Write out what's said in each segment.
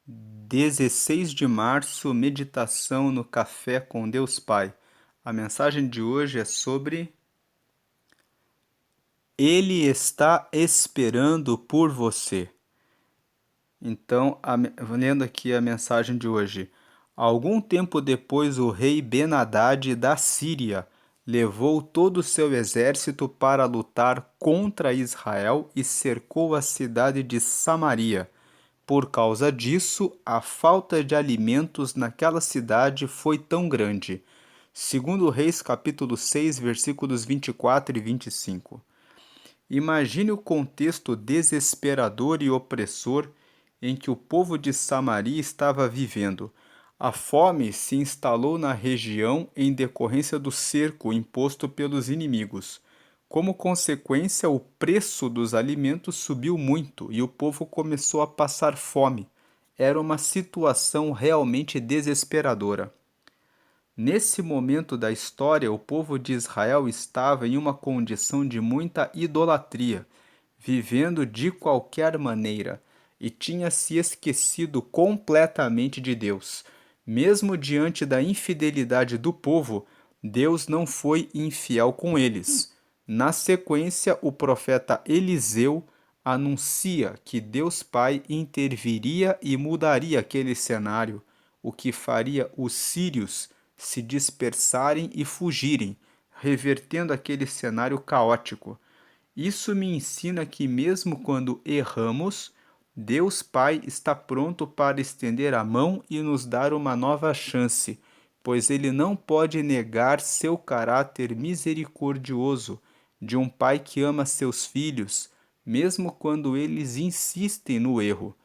16 de março, meditação no Café com Deus Pai. A mensagem de hoje é sobre Ele está esperando por você. Então, lendo aqui a mensagem de hoje. Algum tempo depois, o rei Ben-Hadad da Síria levou todo o seu exército para lutar contra Israel e cercou a cidade de Samaria. Por causa disso, a falta de alimentos naquela cidade foi tão grande. Segundo Reis capítulo 6, versículos 24 e 25. Imagine o contexto desesperador e opressor em que o povo de Samaria estava vivendo. A fome se instalou na região em decorrência do cerco imposto pelos inimigos. Como consequência, o preço dos alimentos subiu muito e o povo começou a passar fome. Era uma situação realmente desesperadora. Nesse momento da história, o povo de Israel estava em uma condição de muita idolatria, vivendo de qualquer maneira, e tinha se esquecido completamente de Deus. Mesmo diante da infidelidade do povo, Deus não foi infiel com eles. Na sequência, o profeta Eliseu anuncia que Deus Pai interviria e mudaria aquele cenário, o que faria os sírios se dispersarem e fugirem, revertendo aquele cenário caótico. Isso me ensina que, mesmo quando erramos, Deus Pai está pronto para estender a mão e nos dar uma nova chance, pois Ele não pode negar seu caráter misericordioso de um pai que ama seus filhos, mesmo quando eles insistem no erro.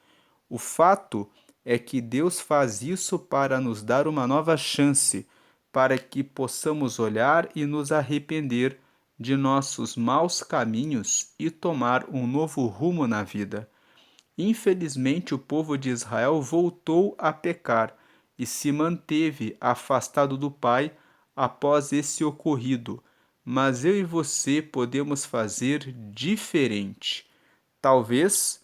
O fato é que Deus faz isso para nos dar uma nova chance, para que possamos olhar e nos arrepender de nossos maus caminhos e tomar um novo rumo na vida. Infelizmente, o povo de Israel voltou a pecar e se manteve afastado do Pai após esse ocorrido. Mas eu e você podemos fazer diferente. Talvez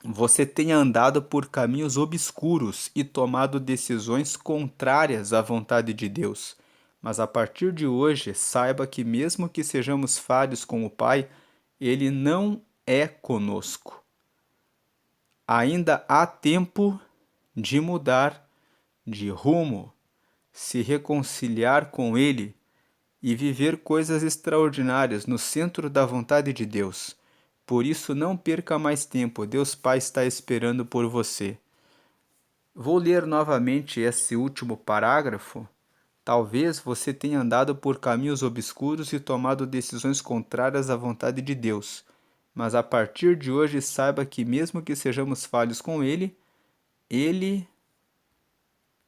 você tenha andado por caminhos obscuros e tomado decisões contrárias à vontade de Deus. Mas a partir de hoje, saiba que, mesmo que sejamos falhos com o Pai, Ele não é conosco. Ainda há tempo de mudar de rumo, se reconciliar com Ele e viver coisas extraordinárias no centro da vontade de Deus. Por isso, não perca mais tempo, Deus Pai está esperando por você. Vou ler novamente esse último parágrafo. Talvez você tenha andado por caminhos obscuros e tomado decisões contrárias à vontade de Deus. Mas a partir de hoje, saiba que, mesmo que sejamos falhos com Ele, Ele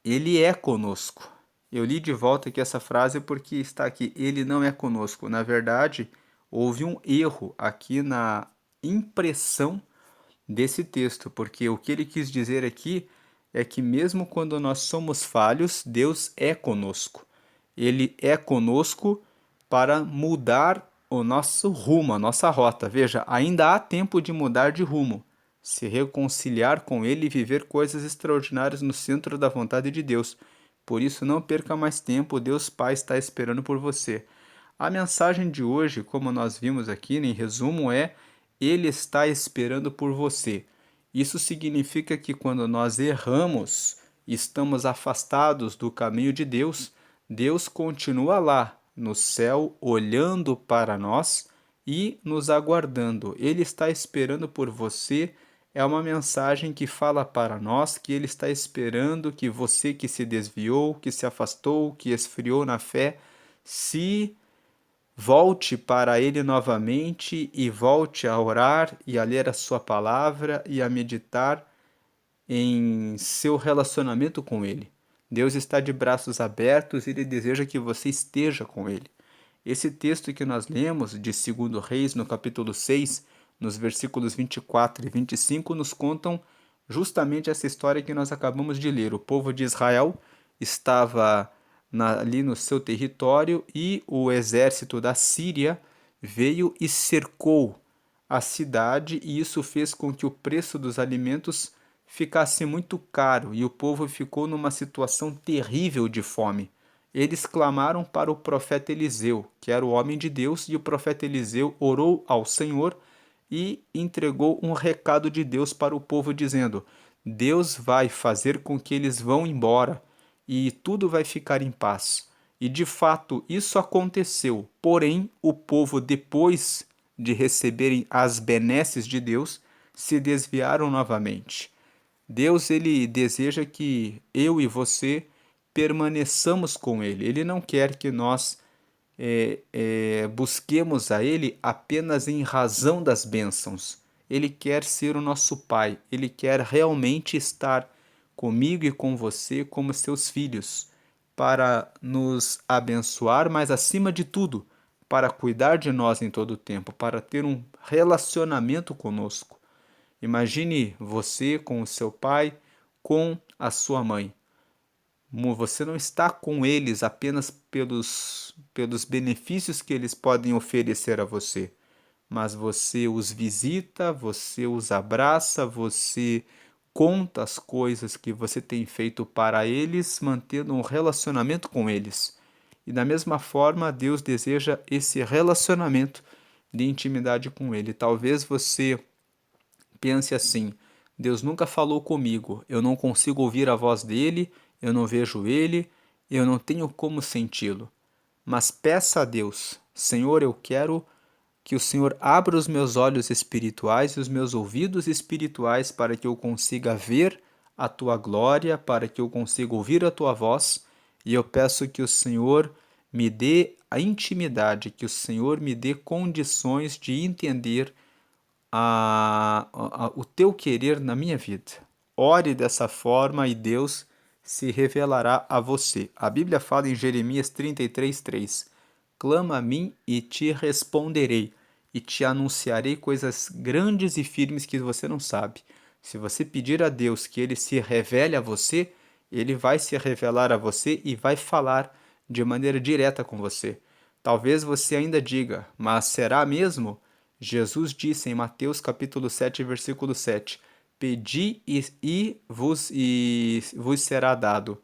é conosco. Eu li de volta aqui essa frase porque está aqui, Ele não é conosco. Na verdade, houve um erro aqui na impressão desse texto, porque o que ele quis dizer aqui é que mesmo quando nós somos falhos, Deus é conosco. Ele é conosco para mudar o nosso rumo, a nossa rota. Veja, ainda há tempo de mudar de rumo, se reconciliar com Ele e viver coisas extraordinárias no centro da vontade de Deus. Por isso, não perca mais tempo, Deus Pai está esperando por você. A mensagem de hoje, como nós vimos aqui, em resumo, é: Ele está esperando por você. Isso significa que quando nós erramos, estamos afastados do caminho de Deus, Deus continua lá no céu, olhando para nós e nos aguardando. Ele está esperando por você. É uma mensagem que fala para nós que Ele está esperando que você que se desviou, que se afastou, que esfriou na fé, se volte para Ele novamente e volte a orar e a ler a Sua palavra e a meditar em seu relacionamento com Ele. Deus está de braços abertos e Ele deseja que você esteja com Ele. Esse texto que nós lemos de 2 Reis, no capítulo 6, nos versículos 24 e 25, nos contam justamente essa história que nós acabamos de ler. O povo de Israel estava ali no seu território e o exército da Síria veio e cercou a cidade, e isso fez com que o preço dos alimentos ficasse muito caro e o povo ficou numa situação terrível de fome. Eles clamaram para o profeta Eliseu, que era o homem de Deus, e o profeta Eliseu orou ao Senhor e entregou um recado de Deus para o povo, dizendo: Deus vai fazer com que eles vão embora e tudo vai ficar em paz. E de fato isso aconteceu. Porém, o povo, depois de receberem as benesses de Deus, se desviaram novamente. Deus, ele deseja que eu e você permaneçamos com Ele. Ele não quer que nós busquemos a Ele apenas em razão das bênçãos. Ele quer ser o nosso Pai. Ele quer realmente estar comigo e com você como seus filhos, para nos abençoar, mas acima de tudo, para cuidar de nós em todo o tempo, para ter um relacionamento conosco. Imagine você com o seu pai, com a sua mãe. Você não está com eles apenas pelos benefícios que eles podem oferecer a você, mas você os visita, você os abraça, você conta as coisas que você tem feito para eles, mantendo um relacionamento com eles. E da mesma forma, Deus deseja esse relacionamento de intimidade com Ele. Talvez você pense assim: Deus nunca falou comigo, eu não consigo ouvir a voz dele, eu não vejo ele, eu não tenho como senti-lo. Mas peça a Deus: Senhor, eu quero que o Senhor abra os meus olhos espirituais e os meus ouvidos espirituais para que eu consiga ver a tua glória, para que eu consiga ouvir a tua voz, e eu peço que o Senhor me dê a intimidade, que o Senhor me dê condições de entender o teu querer na minha vida. Ore dessa forma e Deus se revelará a você. A Bíblia fala em Jeremias 33:3: Clama a mim e te responderei, e te anunciarei coisas grandes e firmes que você não sabe. Se você pedir a Deus que ele se revele a você, ele vai se revelar a você e vai falar de maneira direta com você. Talvez você ainda diga: mas será mesmo? Jesus disse em Mateus capítulo 7, versículo 7: Pedi e vos será dado.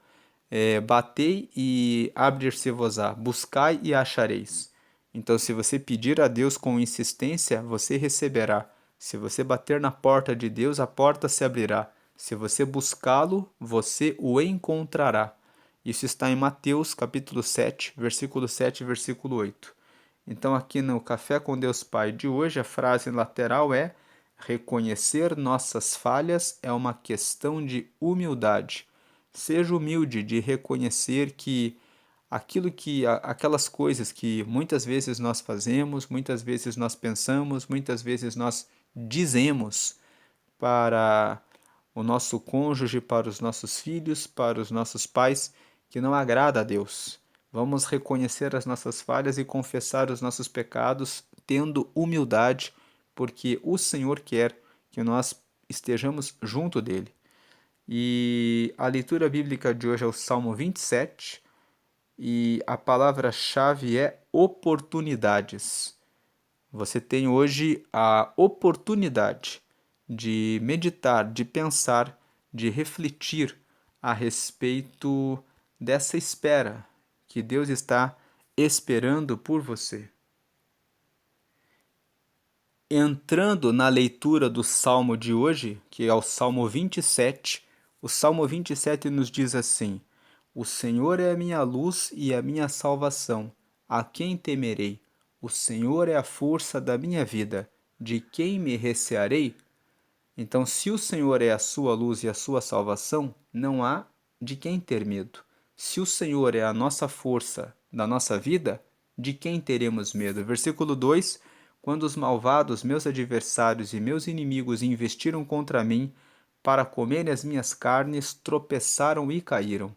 Batei e abrir-se-vos-á. Buscai e achareis. Então, se você pedir a Deus com insistência, você receberá. Se você bater na porta de Deus, a porta se abrirá. Se você buscá-lo, você o encontrará. Isso está em Mateus capítulo 7, versículo 7 e versículo 8. Então, aqui no Café com Deus Pai de hoje, a frase lateral é: reconhecer nossas falhas é uma questão de humildade. Seja humilde de reconhecer que aquelas coisas que muitas vezes nós fazemos, muitas vezes nós pensamos, muitas vezes nós dizemos para o nosso cônjuge, para os nossos filhos, para os nossos pais, que não agrada a Deus. Vamos reconhecer as nossas falhas e confessar os nossos pecados, tendo humildade, porque o Senhor quer que nós estejamos junto dele. E a leitura bíblica de hoje é o Salmo 27, e a palavra-chave é oportunidades. Você tem hoje a oportunidade de meditar, de pensar, de refletir a respeito dessa espera que Deus está esperando por você. Entrando na leitura do Salmo de hoje, que é o Salmo 27, o Salmo 27 nos diz assim: O Senhor é a minha luz e a minha salvação. A quem temerei? O Senhor é a força da minha vida. De quem me recearei? Então, se o Senhor é a sua luz e a sua salvação, não há de quem ter medo. Se o Senhor é a nossa força da nossa vida, de quem teremos medo? Versículo 2: Quando os malvados, meus adversários e meus inimigos investiram contra mim para comerem as minhas carnes, tropeçaram e caíram.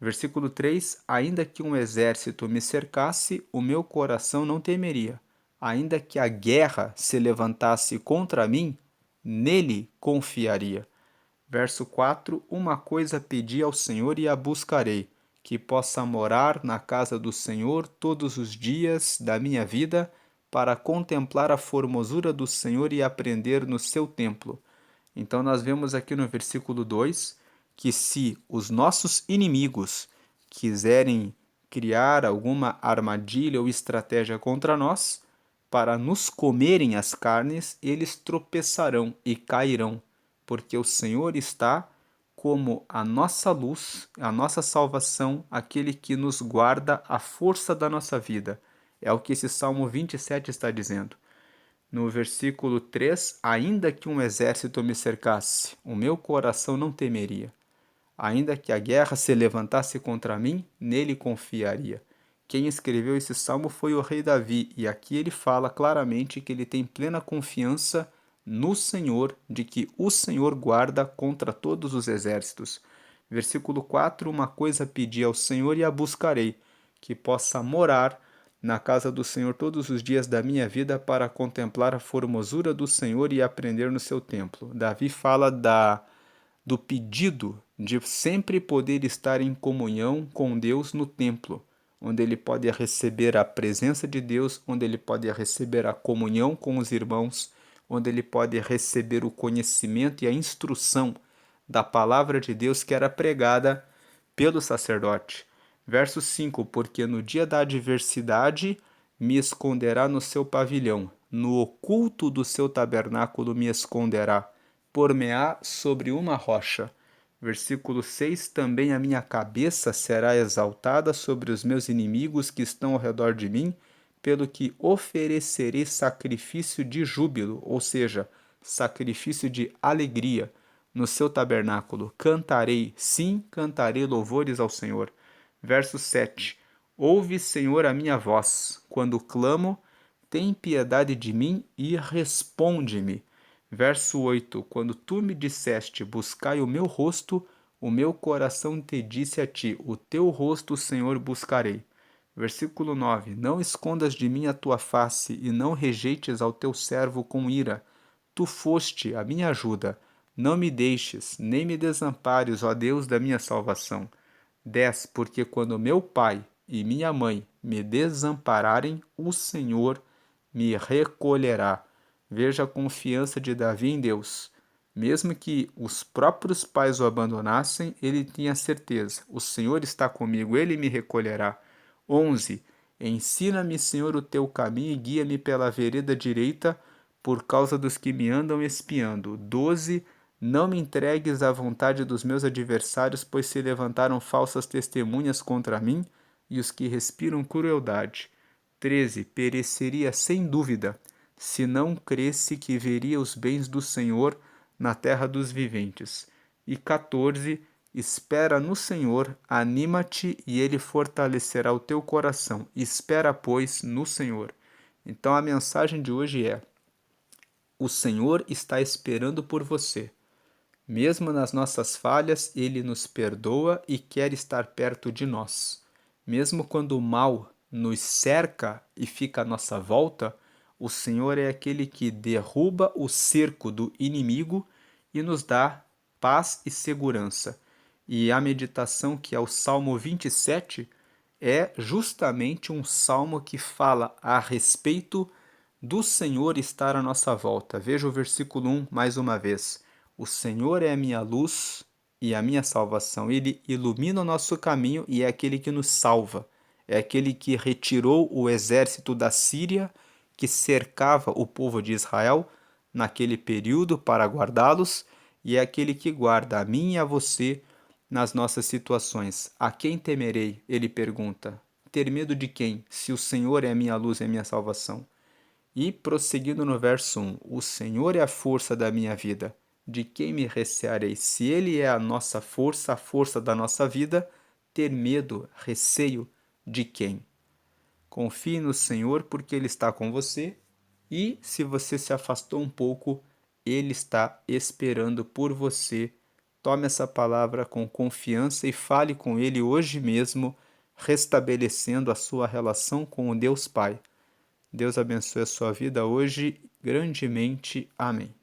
Versículo 3: Ainda que um exército me cercasse, o meu coração não temeria. Ainda que a guerra se levantasse contra mim, nele confiaria. Verso 4: Uma coisa pedi ao Senhor e a buscarei, que possa morar na casa do Senhor todos os dias da minha vida, para contemplar a formosura do Senhor e aprender no seu templo. Então nós vemos aqui no versículo 2 que se os nossos inimigos quiserem criar alguma armadilha ou estratégia contra nós, para nos comerem as carnes, eles tropeçarão e cairão, porque o Senhor está como a nossa luz, a nossa salvação, aquele que nos guarda a força da nossa vida. É o que esse Salmo 27 está dizendo. No versículo 3, ainda que um exército me cercasse, o meu coração não temeria. Ainda que a guerra se levantasse contra mim, nele confiaria. Quem escreveu esse salmo foi o rei Davi, e aqui ele fala claramente que ele tem plena confiança no Senhor, de que o Senhor guarda contra todos os exércitos. Versículo 4: Uma coisa pedi ao Senhor e a buscarei, que possa morar na casa do Senhor todos os dias da minha vida para contemplar a formosura do Senhor e aprender no seu templo. Davi fala do pedido de sempre poder estar em comunhão com Deus no templo, onde ele pode receber a presença de Deus, onde ele pode receber a comunhão com os irmãos, onde ele pode receber o conhecimento e a instrução da palavra de Deus que era pregada pelo sacerdote. Verso 5: Porque no dia da adversidade me esconderá no seu pavilhão, no oculto do seu tabernáculo me esconderá, por-me-á sobre uma rocha. Versículo 6: Também a minha cabeça será exaltada sobre os meus inimigos que estão ao redor de mim, pelo que oferecerei sacrifício de júbilo, ou seja, sacrifício de alegria, no seu tabernáculo. Cantarei, sim, cantarei louvores ao Senhor. Verso 7: Ouve, Senhor, a minha voz, quando clamo, tem piedade de mim e responde-me. Verso 8: Quando tu me disseste, buscai o meu rosto, o meu coração te disse a ti, o teu rosto, Senhor, buscarei. Versículo 9: Não escondas de mim a tua face, e não rejeites ao teu servo com ira. Tu foste a minha ajuda. Não me deixes, nem me desampares, ó Deus da minha salvação. 10: Porque quando meu pai e minha mãe me desampararem, o Senhor me recolherá. Veja a confiança de Davi em Deus. Mesmo que os próprios pais o abandonassem, ele tinha certeza: o Senhor está comigo, ele me recolherá. 11: Ensina-me, Senhor, o teu caminho e guia-me pela vereda direita, por causa dos que me andam espiando. 12: Não me entregues à vontade dos meus adversários, pois se levantaram falsas testemunhas contra mim e os que respiram crueldade. 13: Pereceria sem dúvida, se não cresse que veria os bens do Senhor na terra dos viventes. E 14: Espera no Senhor, anima-te e ele fortalecerá o teu coração. Espera, pois, no Senhor. Então a mensagem de hoje é: o Senhor está esperando por você. Mesmo nas nossas falhas, ele nos perdoa e quer estar perto de nós. Mesmo quando o mal nos cerca e fica à nossa volta, o Senhor é aquele que derruba o cerco do inimigo e nos dá paz e segurança. E a meditação, que é o Salmo 27, é justamente um salmo que fala a respeito do Senhor estar à nossa volta. Veja o versículo 1 mais uma vez. O Senhor é a minha luz e a minha salvação. Ele ilumina o nosso caminho e é aquele que nos salva. É aquele que retirou o exército da Síria que cercava o povo de Israel naquele período para guardá-los, e é aquele que guarda a mim e a você nas nossas situações. A quem temerei? Ele pergunta. Ter medo de quem? Se o Senhor é a minha luz e a minha salvação. E prosseguindo no verso 1: O Senhor é a força da minha vida. De quem me recearei? Se Ele é a nossa força, a força da nossa vida, ter medo, receio de quem? Confie no Senhor, porque Ele está com você, e se você se afastou um pouco, Ele está esperando por você. Tome essa palavra com confiança e fale com Ele hoje mesmo, restabelecendo a sua relação com o Deus Pai. Deus abençoe a sua vida hoje grandemente. Amém.